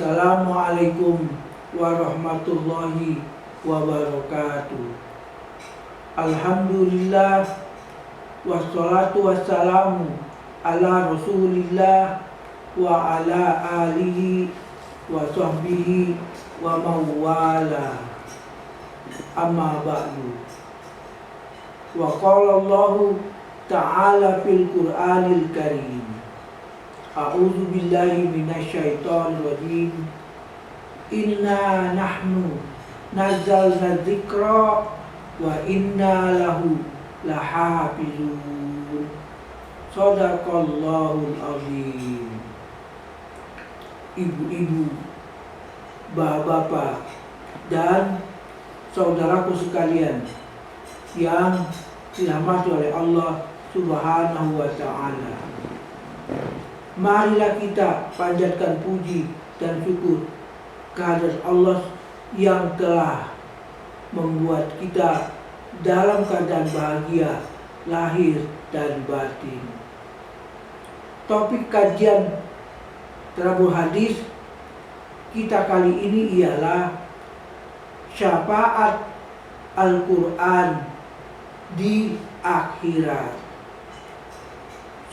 Assalamualaikum warahmatullahi wabarakatuh. Alhamdulillah wassalatu wassalamu ala rasulillah wa ala alihi wa sahbihi wa mawala. Amma ba'du. Wa qala Allahu ta'ala fil Qur'anil Karim. A'udzu billahi minasyaitonir rajim. Inna nahnu nazzalna dzikra wa inna lahu lahafizun. Shadaqallahul azim. Ibu-ibu, bapak-bapak, dan saudaraku sekalian yang dirahmati oleh Allah Subhanahu wa ta'ala, marilah kita panjatkan puji dan syukur kehadirat Allah yang telah membuat kita dalam keadaan bahagia lahir dan batin. Topik kajian tadabbur hadis kita kali ini ialah syafaat Al-Quran di akhirat.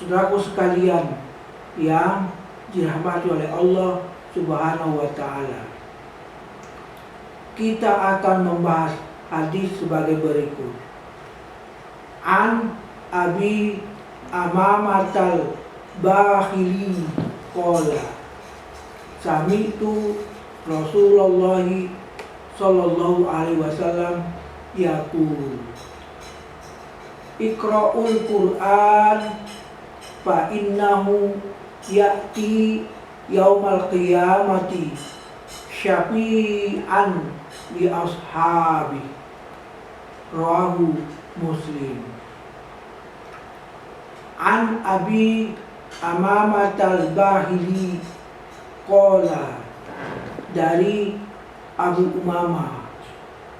Saudaraku sekalian yang dirahmati oleh Allah Subhanahu wa ta'ala, kita akan membahas hadis sebagai berikut. An Abi Amamatal Bahili qala sami'tu Rasulullah sallallahu alaihi wasallam yaqul Iqra'ul Qur'an fa innahu ya'ti yaumal qiyamati syafi'an li ashabi. Rawahu Muslim. An Abi Amamatal Bahili qala, dari Abu Umamah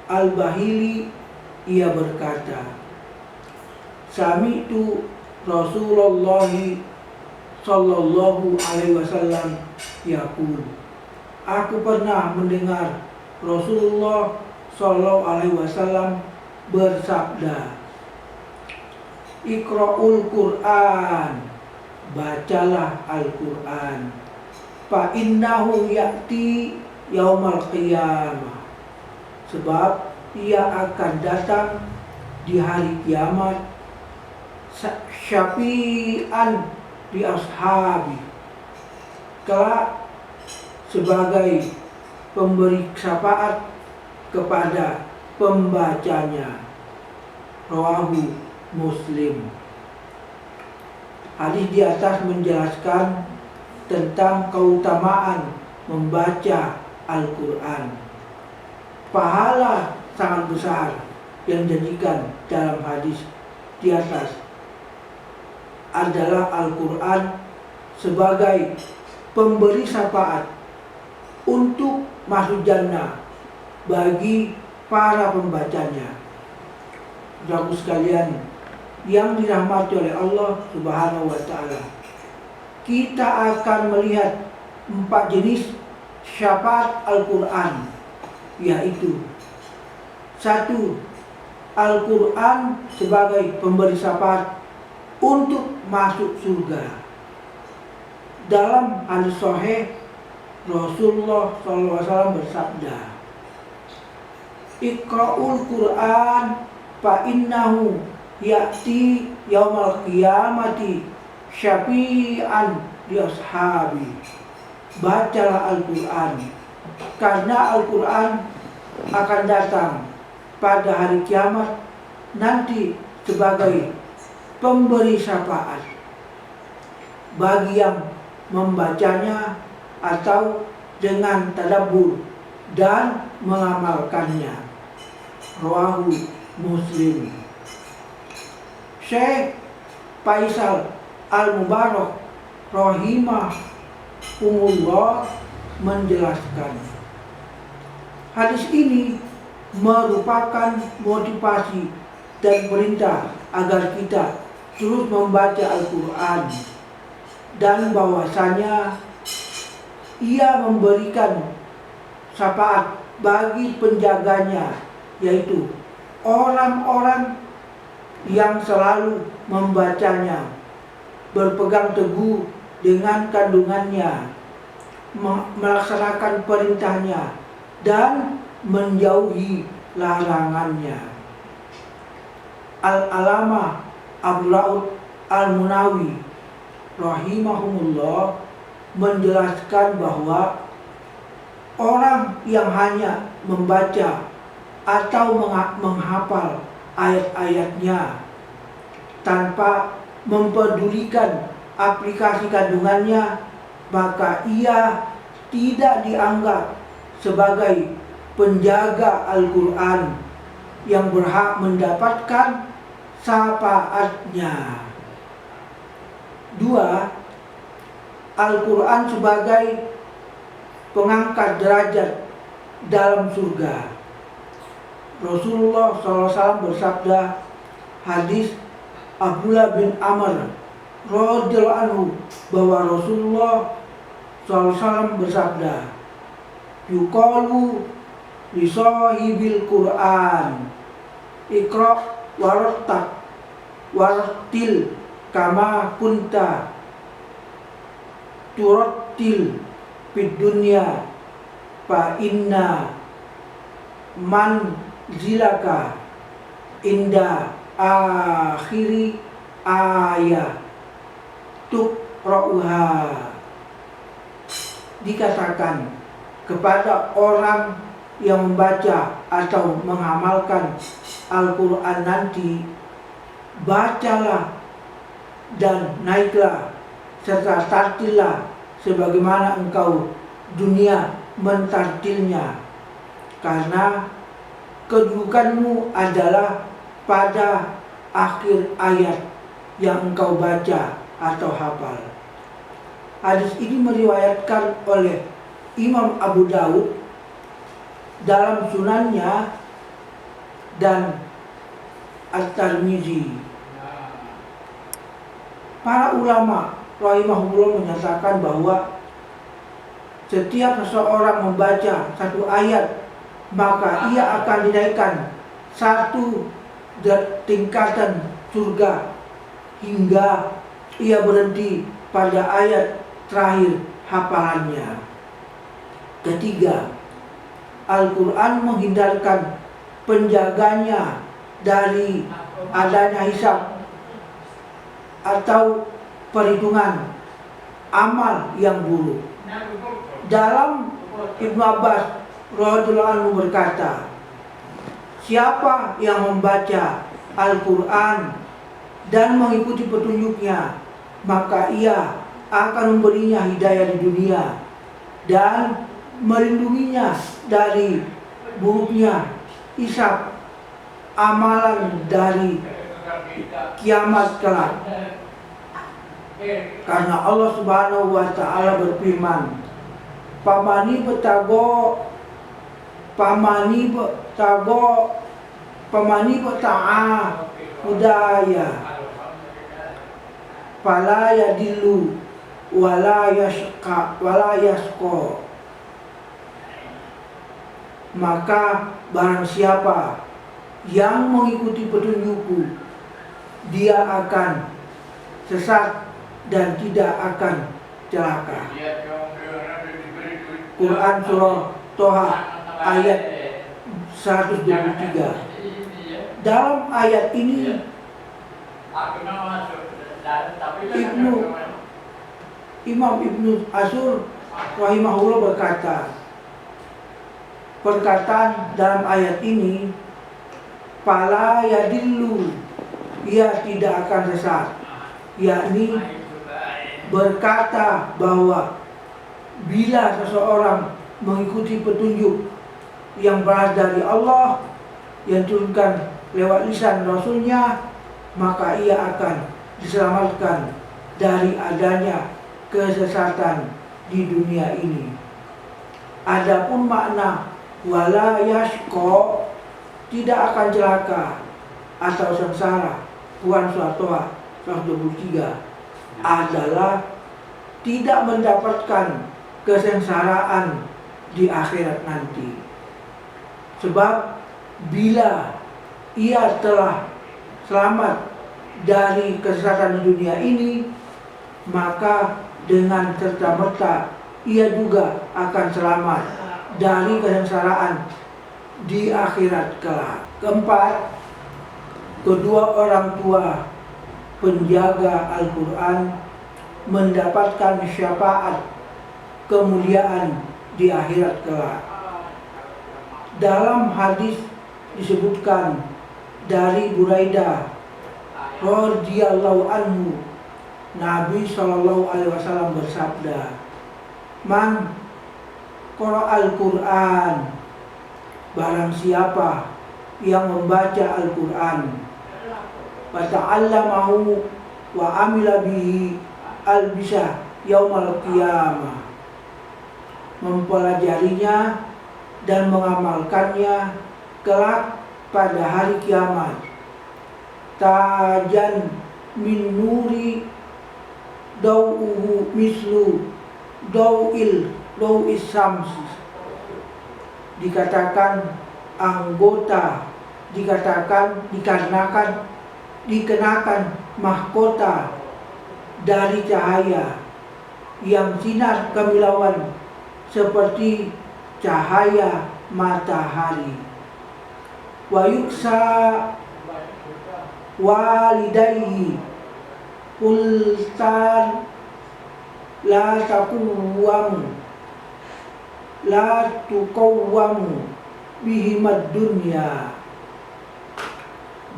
Al-Bahili ia berkata, Sami'tu Rasulullah sallallahu alaihi wasallam yaqul, aku pernah mendengar Rasulullah sallallahu alaihi wasallam bersabda, Iqra'ul Qur'an, bacalah Al-Quran, fa innahu ya'ti yaumal qiyamah, sebab ia akan datang di hari kiamat, syafi'an di ashabi, kelak sebagai pemberi syafaat kepada pembacanya. Rawahu Muslim. Hadis di atas menjelaskan tentang keutamaan membaca Al-Quran. Pahala sangat besar yang dijadikan dalam hadis di atas adalah Al-Quran sebagai pemberi syafaat untuk masuk jannah bagi para pembacanya. Saudaraku sekalian yang dirahmati oleh Allah Subhanahu wa ta'ala, kita akan melihat 4 jenis syafaat Al-Quran, yaitu 1. Al-Quran sebagai pemberi syafaat untuk masuk surga. Dalam hadis sahih Rasulullah SAW bersabda, Iqra'ul Qur'an fa innahu ya'ti yaumal qiyamati syafi'an li ashabi. Bacalah Al-Quran, karena Al-Quran akan datang pada hari kiamat nanti sebagai pemberi syafaat bagi yang membacanya atau dengan tadabbur dan mengamalkannya. Rawahu Muslim. Syekh Faisal Al-Mubarak rahimahumullah menjelaskan, hadis ini merupakan motivasi dan perintah agar kita terus membaca Al-Quran, dan bahwasanya ia memberikan syafaat bagi penjaganya, yaitu orang-orang yang selalu membacanya, berpegang teguh dengan kandungannya, melaksanakan perintahnya, dan menjauhi larangannya. Al-Alamah Abu Laud Al-Munawi rahimahumullah menjelaskan bahwa orang yang hanya membaca atau menghafal ayat-ayatnya tanpa mempedulikan aplikasi kandungannya, maka ia tidak dianggap sebagai penjaga Al-Quran yang berhak mendapatkan syafaatnya. 2. Al-Quran sebagai pengangkat derajat dalam surga. Rasulullah SAW bersabda, hadis Abdullah bin Amr radhiyallahu anhu, bahwa Rasulullah SAW bersabda, yuqalu li sahibil Quran iqra warattil kama kunta turattil fid dunya fa inna man zilaka inda akhiri ayat tuqra'uha. Dikatakan kepada orang yang membaca atau mengamalkan Al-Quran nanti, bacalah dan naiklah serta tartillah sebagaimana engkau dunia mentartilnya, karena kedudukanmu adalah pada akhir ayat yang engkau baca atau hafal. Hadis ini meriwayatkan oleh Imam Abu Daud dalam sunannya dan At-Tirmidzi. Para ulama rahimahullah menyatakan bahwa setiap seseorang membaca satu ayat, maka ia akan dinaikkan satu tingkatan surga hingga ia berhenti pada ayat terakhir hafalannya. Ketiga, Al-Quran menghindarkan penjaganya dari adanya hisab atau perhitungan amal yang buruk. Dalam Ibnu Abbas radhiyallahu anhu berkata, siapa yang membaca Al-Quran dan mengikuti petunjuknya, maka ia akan memberinya hidayah di dunia dan melindunginya dari buruknya hisab amalan dari kiamat kelak. Karena Allah Subhanahu wa ta'ala berfirman, pamani beta'a hudaya fala yadillu wala yashqa. Maka barang siapa yang mengikuti petunjukku, dia akan sesat dan tidak akan celaka. Quran surah Toha ayat 123. Dalam ayat ini Imam Ibnu Ashur rahimahullah berkata, perkataan dalam ayat ini, fala yadillu, ia tidak akan sesat, yakni berkata bahwa bila seseorang mengikuti petunjuk yang berasal dari Allah yang diturunkan lewat lisan Rasulnya, maka ia akan diselamatkan dari adanya kesesatan di dunia ini. Adapun makna wala yashqa, tidak akan celaka atau sengsara, Quran surah Toha 123, adalah tidak mendapatkan kesengsaraan di akhirat nanti. Sebab bila ia telah selamat dari kesesatan di dunia ini, maka dengan serta-merta ia juga akan selamat dari kesengsaraan di akhirat kelak. Keempat, kedua orang tua penjaga Al-Quran mendapatkan syafaat kemuliaan di akhirat kelak. Dalam hadis disebutkan dari Buraidah radhiyallahu anhu, Nabi SAW bersabda, "Man qara'al Qur'an, barang siapa yang membaca Al-Quran, wa ta'allamahu wa amila bihi albisa yaumal qiyamah, mempelajarinya dan mengamalkannya kelak pada hari kiamat, tajan min nuri dau'uhu mislu dau'is syams." Dikatakan anggota, dikenakan mahkota dari cahaya yang sinar kemilauan seperti cahaya matahari. Wa yuksa walidayhi kultan la tuqawwamu bihimad dunya.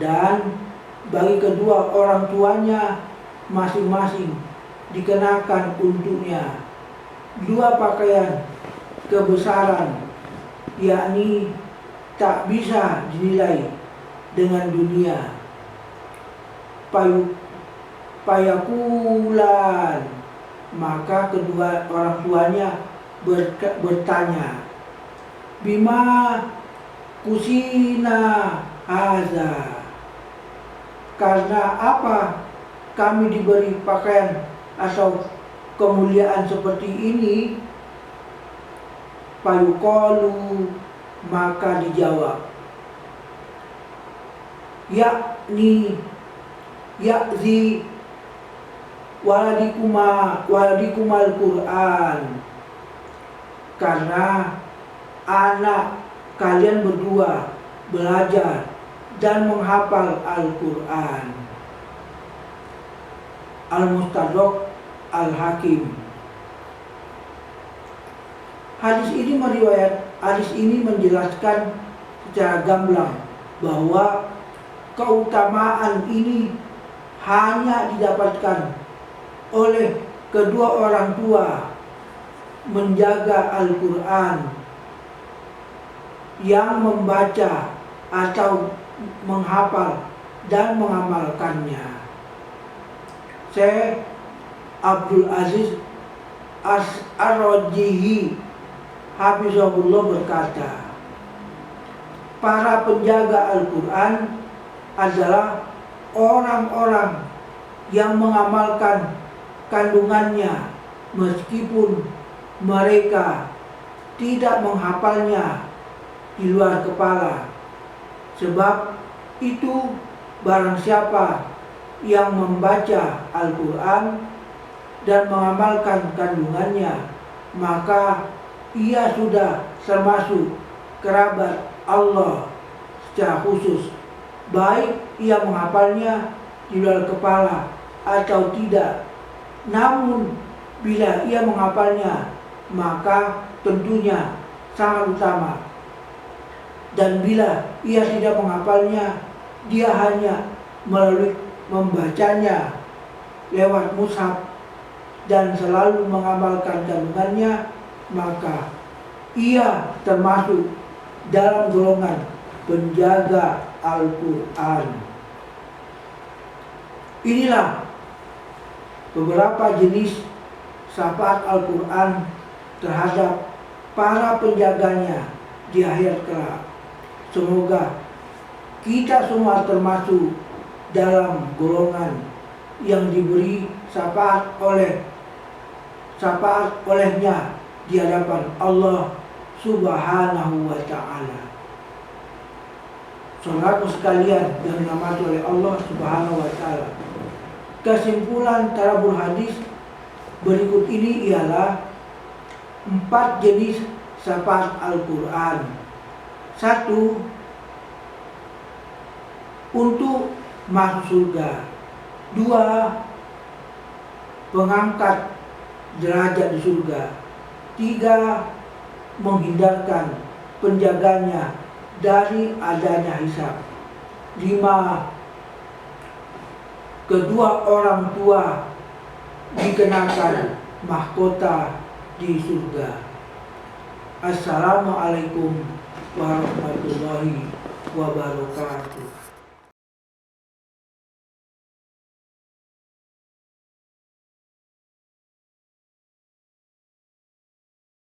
Dan bagi kedua orang tuanya masing-masing dikenakan untuknya dua pakaian kebesaran, yakni tak bisa dinilai dengan dunia. Payakulan, maka kedua orang tuanya bertanya, bima kusina haza, karena apa kami diberi pakaian atau kemuliaan seperti ini? Payuqalu, maka dijawab, yakzi waladikumal Qur'an, karena anak kalian berdua belajar dan menghafal Al-Quran. Al-Mustadrak Al-Hakim. Hadis ini menjelaskan secara gamblang bahwa keutamaan ini hanya didapatkan oleh kedua orang tua menjaga Al-Quran yang membaca atau menghafal dan mengamalkannya. Syekh Abdul Aziz Ar-Rajihi hafizahullah berkata, para penjaga Al-Quran adalah orang-orang yang mengamalkan kandungannya meskipun mereka tidak menghafalnya di luar kepala. Sebab itu barang siapa yang membaca Al-Quran dan mengamalkan kandungannya, maka ia sudah termasuk kerabat Allah secara khusus, baik ia menghafalnya di luar kepala atau tidak. Namun bila ia menghafalnya, maka tentunya sangat utama. Dan bila ia tidak menghafalnya, dia hanya melalui membacanya lewat mushaf dan selalu mengamalkan kandungannya, maka ia termasuk dalam golongan penjaga Al-Quran. Inilah beberapa jenis syafaat Al-Quran terhadap para penjaganya di akhir kelak. Semoga kita semua termasuk dalam golongan yang diberi syafaat olehnya di hadapan Allah Subhanahu wa ta'ala. Saudaraku sekalian yang dirahmati oleh Allah Subhanahu wa ta'ala, kesimpulan tadabbur hadis berikut ini ialah 4 jenis syafaat Al-Quran. 1. Untuk masuk surga. 2. Pengangkat derajat di surga. 3. Menghindarkan penjaganya dari adanya hisab. 5. Kedua orang tua dikenakan mahkota di surga. Assalamualaikum warahmatullahi wabarakatuh.